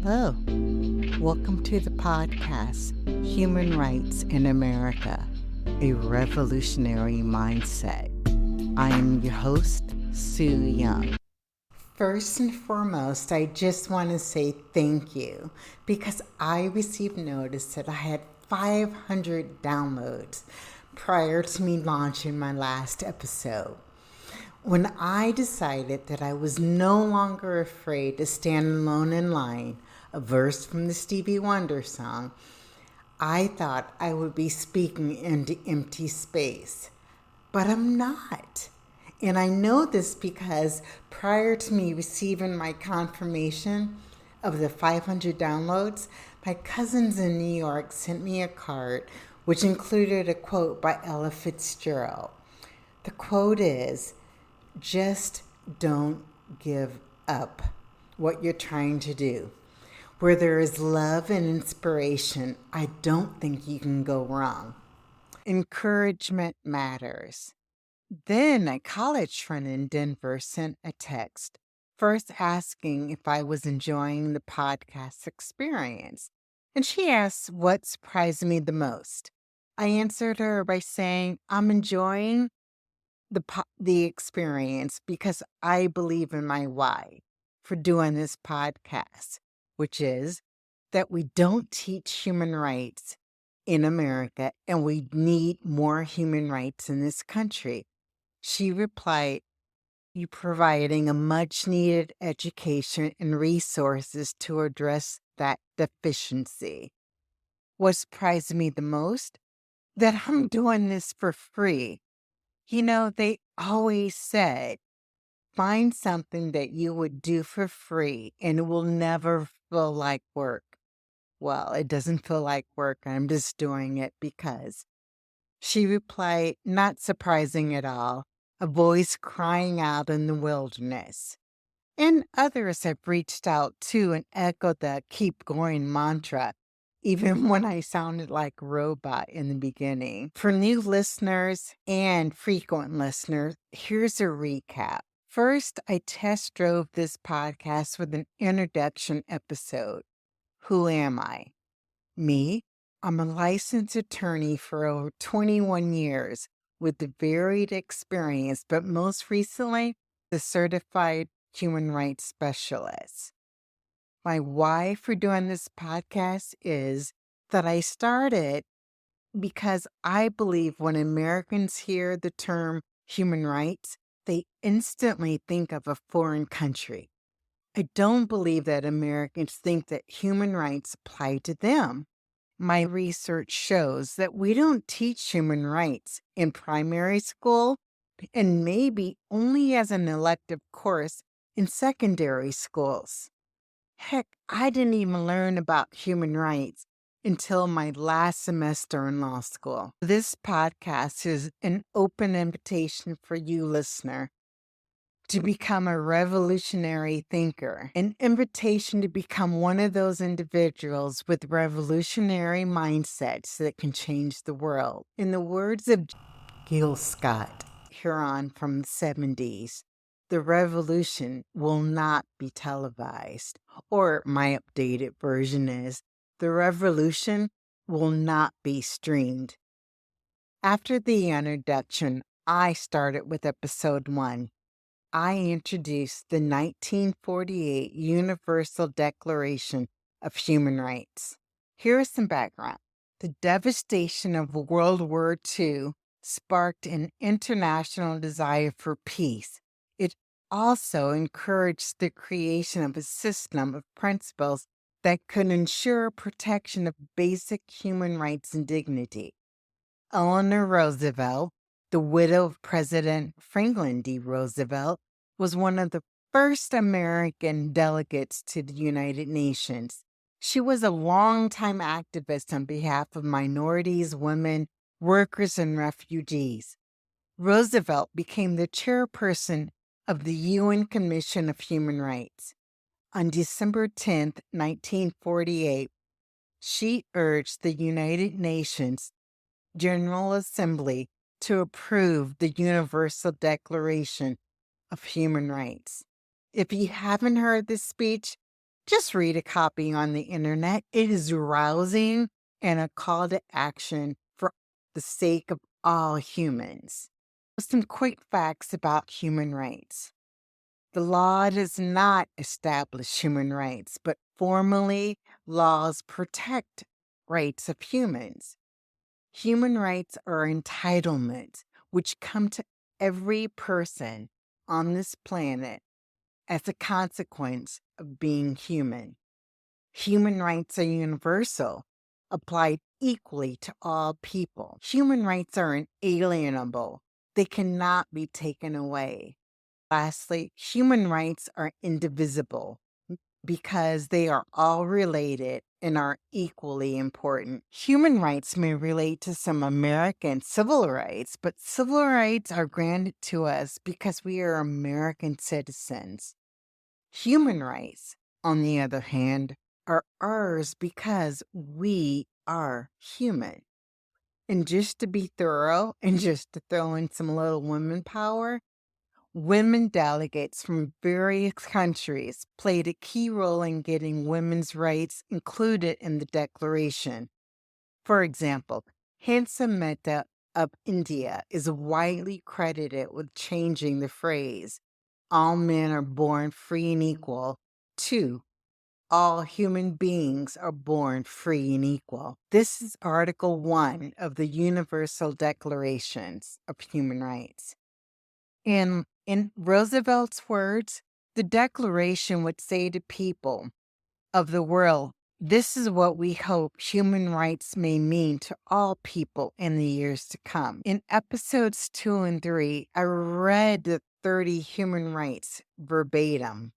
Hello. Welcome to the podcast, Human Rights in America, a Revolutionary Mindset. I am your host, Sue Young. First and foremost, I just want to say thank you because I received notice that I had 500 downloads prior to me launching my last episode. When I decided that I was no longer afraid to stand alone in line, a verse from the Stevie Wonder song, I thought I would be speaking into empty space. But I'm not. And I know this because prior to me receiving my confirmation of the 500 downloads, my cousins in New York sent me a card which included a quote by Ella Fitzgerald. The quote is, "Just don't give up what you're trying to do. Where there is love and inspiration, I don't think you can go wrong." Encouragement matters. Then a college friend in Denver sent a text, first asking if I was enjoying the podcast experience. And she asked what surprised me the most. I answered her by saying, I'm enjoying the experience because I believe in my why for doing this podcast, which is that we don't teach human rights in America and we need more human rights in this country. She replied, "You providing a much needed education and resources to address that deficiency." What surprised me the most? That I'm doing this for free. You know, they always said, find something that you would do for free and it will never feel like work. Well, it doesn't feel like work. I'm just doing it because. She replied, not surprising at all, a voice crying out in the wilderness. And others have reached out too and echoed the keep going mantra, even when I sounded like a robot in the beginning. For new listeners and frequent listeners, here's a recap. First, I test drove this podcast with an introduction episode. Who am I? Me? I'm a licensed attorney for over 21 years with a varied experience, but most recently, the certified human rights specialist. My why for doing this podcast is that I started because I believe when Americans hear the term human rights, they instantly think of a foreign country. I don't believe that Americans think that human rights apply to them. My research shows that we don't teach human rights in primary school and maybe only as an elective course in secondary schools. Heck, I didn't even learn about human rights until my last semester in law school. This podcast is an open invitation for you, listener, to become a revolutionary thinker, an invitation to become one of those individuals with revolutionary mindsets that can change the world. In the words of Gil Scott Huron from the 70s, the revolution will not be televised. Or my updated version is, the revolution will not be streamed. After the introduction, I started with episode 1. I introduced the 1948 Universal Declaration of Human Rights. Here is some background. The devastation of World War II sparked an international desire for peace. It also encouraged the creation of a system of principles that could ensure protection of basic human rights and dignity. Eleanor Roosevelt, the widow of President Franklin D. Roosevelt, was one of the first American delegates to the United Nations. She was a longtime activist on behalf of minorities, women, workers, and refugees. Roosevelt became the chairperson of the UN Commission of Human Rights. On December 10, 1948, she urged the United Nations General Assembly to approve the Universal Declaration of Human Rights. If you haven't heard this speech, Just read a copy on the internet. It is rousing and a call to action for the sake of all humans. Some quick facts about human rights. The law does not establish human rights, but formally, laws protect rights of humans. Human rights are entitlements which come to every person on this planet as a consequence of being human. Human rights are universal, applied equally to all people. Human rights are inalienable. They cannot be taken away. Lastly, human rights are indivisible because they are all related and are equally important. Human rights may relate to some American civil rights, but civil rights are granted to us because we are American citizens. Human rights, on the other hand, are ours because we are human. And just to be thorough and just to throw in some little women power, women delegates from various countries played a key role in getting women's rights included in the Declaration. For example, Hansa Mehta of India is widely credited with changing the phrase, all men are born free and equal, to all human beings are born free and equal. This is Article 1 of the Universal Declarations of Human Rights. In Roosevelt's words, the Declaration would say to people of the world, this is what we hope human rights may mean to all people in the years to come. In episodes 2 and 3, I read the 30 human rights verbatim,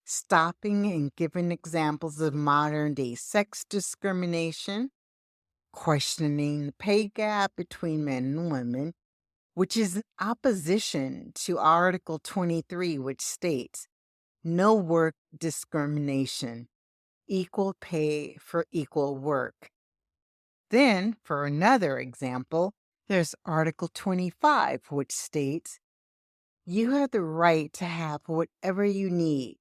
stopping and giving examples of modern day sex discrimination, questioning the pay gap between men and women, which is in opposition to Article 23, which states no work discrimination, equal pay for equal work. Then, for another example, there's Article 25, which states you have the right to have whatever you need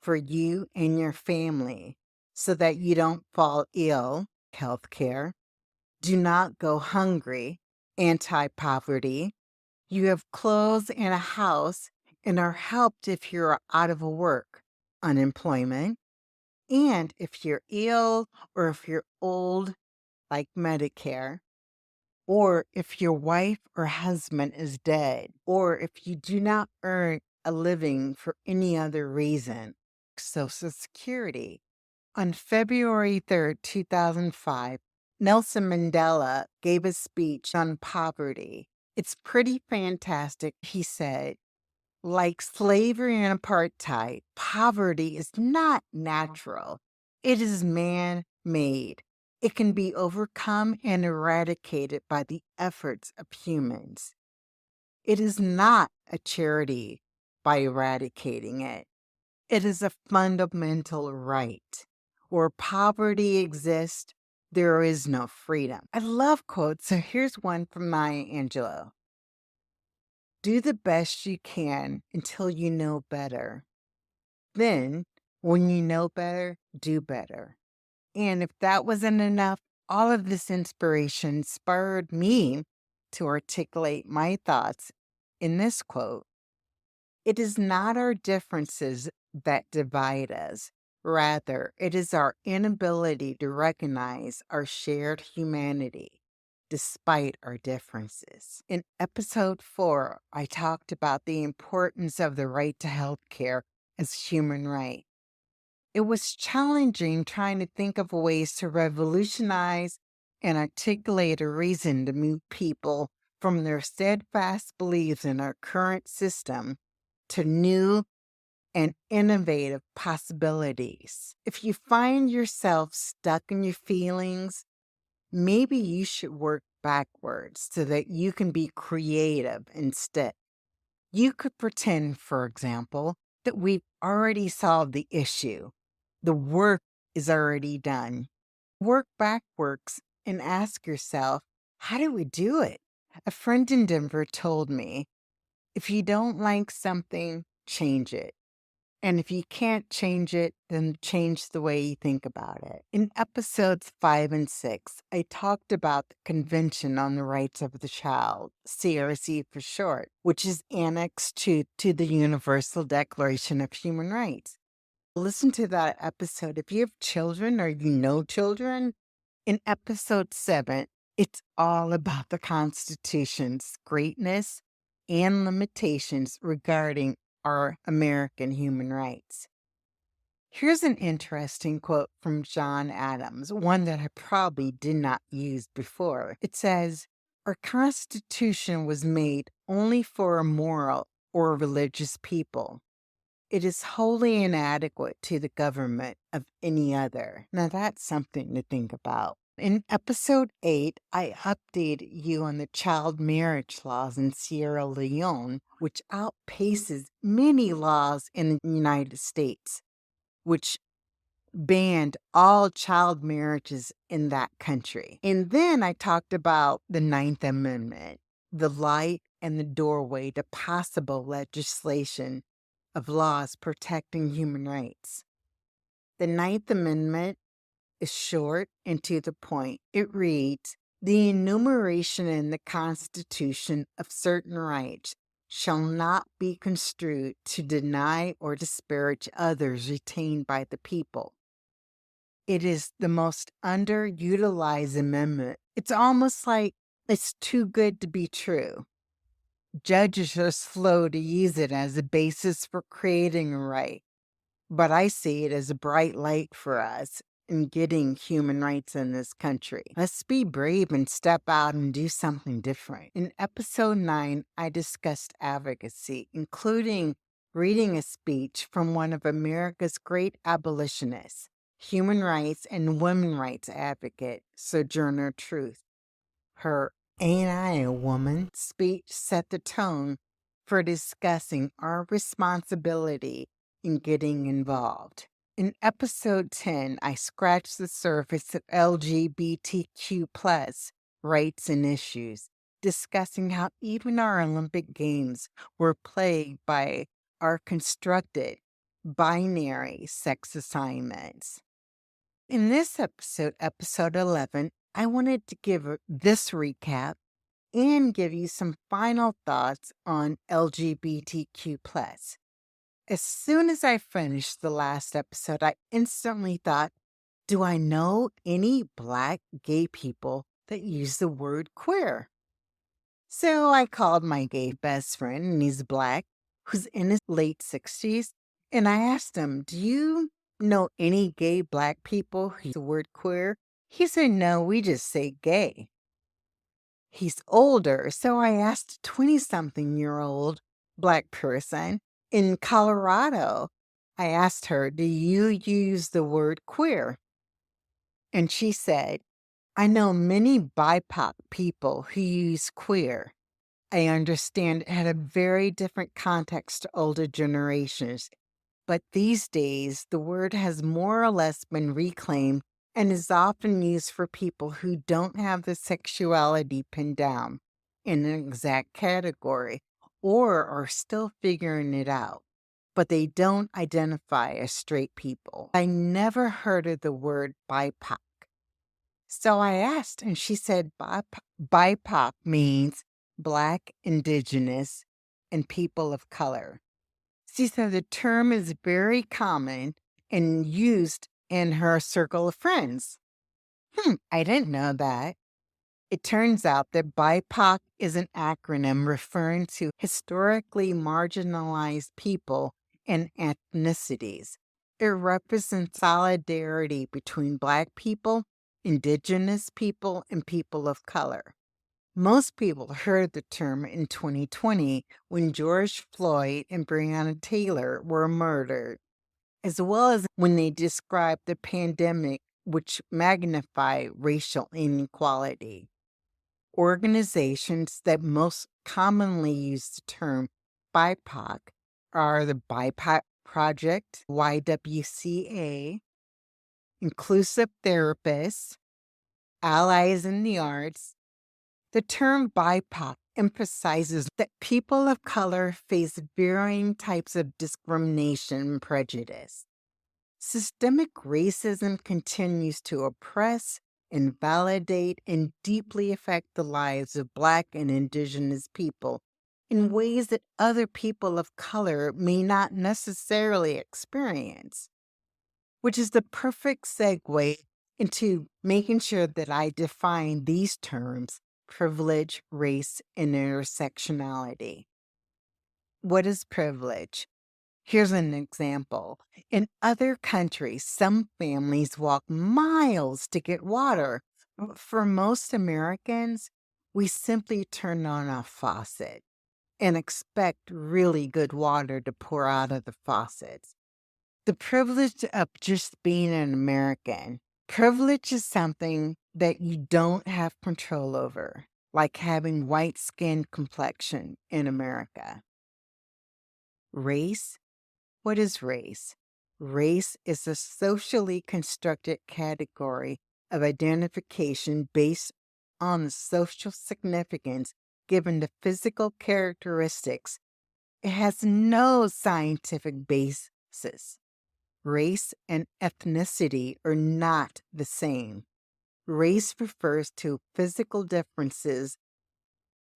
for you and your family so that you don't fall ill, health care, do not go hungry, anti-poverty. You have clothes and a house and are helped if you're out of work, unemployment, and if you're ill or if you're old, like Medicare, or if your wife or husband is dead, or if you do not earn a living for any other reason, Social Security. On February 3rd, 2005, Nelson Mandela gave a speech on poverty. It's pretty fantastic. He said, like slavery and apartheid, poverty is not natural. It is man-made. It can be overcome and eradicated by the efforts of humans. It is not a charity by eradicating it. It is a fundamental right. Where poverty exists, there is no freedom. I love quotes, so here's one from Maya Angelou. Do the best you can until you know better. Then, when you know better, do better. And if that wasn't enough, all of this inspiration inspired me to articulate my thoughts in this quote. It is not our differences that divide us. Rather, it is our inability to recognize our shared humanity despite our differences. In episode 4, I talked about the importance of the right to health care as human right. It was challenging trying to think of ways to revolutionize and articulate a reason to move people from their steadfast beliefs in our current system to new and innovative possibilities. If you find yourself stuck in your feelings, maybe you should work backwards so that you can be creative instead. You could pretend, for example, that we've already solved the issue. The work is already done. Work backwards and ask yourself, how do we do it? A friend in Denver told me, if you don't like something, change it. And if you can't change it, then change the way you think about it. In episodes 5 and 6, I talked about the Convention on the Rights of the Child, CRC for short, which is annexed to the Universal Declaration of Human Rights. Listen to that episode. If you have children or you know children, in episode 7, it's all about the Constitution's greatness and limitations regarding our American human rights. Here's an interesting quote from John Adams, one that I probably did not use before. It says, "Our Constitution was made only for a moral or religious people. It is wholly inadequate to the government of any other." Now that's something to think about. In episode 8, I updated you on the child marriage laws in Sierra Leone, which outpaces many laws in the United States, which banned all child marriages in that country. And then I talked about the Ninth Amendment, the light and the doorway to possible legislation of laws protecting human rights. The Ninth Amendment is short and to the point. It reads, "The enumeration in the Constitution of certain rights shall not be construed to deny or disparage others retained by the people." It is the most underutilized amendment. It's almost like it's too good to be true. Judges are slow to use it as a basis for creating a right, but I see it as a bright light for us in getting human rights in this country. Let's be brave and step out and do something different. In episode 9, I discussed advocacy, including reading a speech from one of America's great abolitionists, human rights and women's rights advocate, Sojourner Truth. Her "Ain't I a Woman" speech set the tone for discussing our responsibility in getting involved. In episode 10, I scratched the surface of LGBTQ plus rights and issues, discussing how even our Olympic Games were plagued by our constructed binary sex assignments. In this episode, episode 11, I wanted to give this recap and give you some final thoughts on LGBTQ plus. As soon as I finished the last episode, I instantly thought, do I know any Black gay people that use the word queer? So I called my gay best friend, and he's Black, who's in his late 60s, and I asked him, do you know any gay Black people who use the word queer? He said, no, we just say gay. He's older, so I asked a 20-something-year-old Black person in Colorado. I asked her, do you use the word queer? And she said, I know many BIPOC people who use queer. I understand it had a very different context to older generations, but these days the word has more or less been reclaimed and is often used for people who don't have the sexuality pinned down in an exact category or are still figuring it out, but they don't identify as straight people. I never heard of the word BIPOC. So I asked, and she said BIPOC means Black, Indigenous, and people of color. She said the term is very common and used in her circle of friends. I didn't know that. It turns out that BIPOC is an acronym referring to historically marginalized people and ethnicities. It represents solidarity between Black people, Indigenous people, and people of color. Most people heard the term in 2020 when George Floyd and Breonna Taylor were murdered, as well as when they described the pandemic, which magnified racial inequality. Organizations that most commonly use the term BIPOC are the BIPOC Project, YWCA, Inclusive Therapists, Allies in the Arts. The term BIPOC emphasizes that people of color face varying types of discrimination and prejudice. Systemic racism continues to oppress, invalidate, and deeply affect the lives of Black and Indigenous people in ways that other people of color may not necessarily experience, which is the perfect segue into making sure that I define these terms: privilege, race, and intersectionality. What is privilege? Here's an example. In other countries, some families walk miles to get water. For most Americans, we simply turn on a faucet and expect really good water to pour out of the faucets. The privilege of just being an American. Privilege is something that you don't have control over, like having white skin complexion in America. Race. What is race? Race is a socially constructed category of identification based on the social significance given to physical characteristics. It has no scientific basis. Race and ethnicity are not the same. Race refers to physical differences.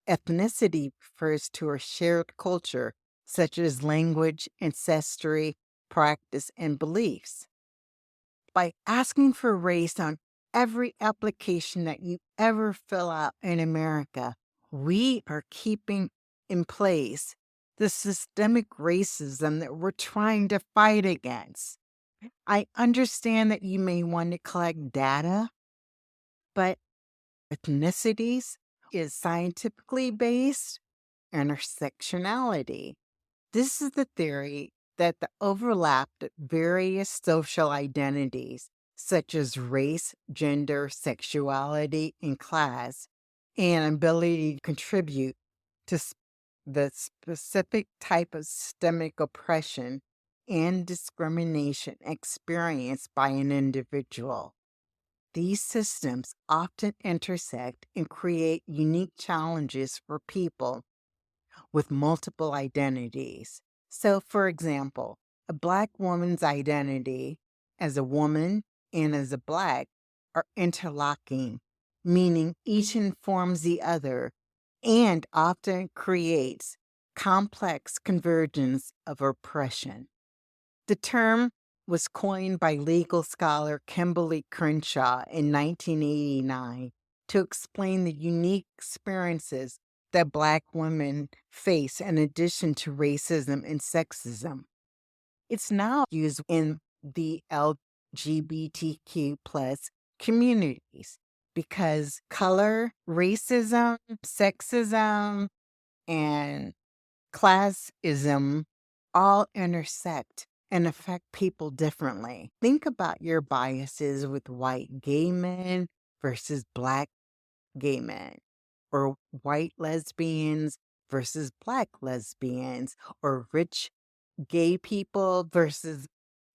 Ethnicity refers to a shared culture, such as language, ancestry, practice, and beliefs. By asking for race on every application that you ever fill out in America, we are keeping in place the systemic racism that we're trying to fight against. I understand that you may want to collect data, but ethnicities is scientifically based intersectionality. This is the theory that the overlap of various social identities, such as race, gender, sexuality, and class, and ability to contribute to the specific type of systemic oppression and discrimination experienced by an individual. These systems often intersect and create unique challenges for people with multiple identities. So, for example, a Black woman's identity as a woman and as a Black are interlocking, meaning each informs the other and often creates complex convergence of oppression. The term was coined by legal scholar Kimberly Crenshaw in 1989 to explain the unique experiences that Black women face in addition to racism and sexism. It's now used in the LGBTQ plus communities because color, racism, sexism, and classism all intersect and affect people differently. Think about your biases with white gay men versus Black gay men, or white lesbians versus Black lesbians, or rich gay people versus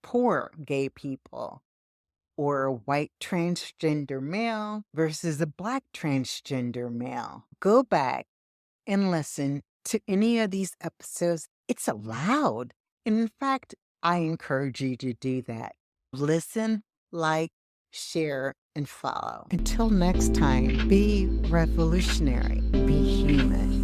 poor gay people, or a white transgender male versus a Black transgender male. Go back and listen to any of these episodes. It's allowed. And in fact, I encourage you to do that. Listen, like, share, and follow. Until next time, be revolutionary, be human.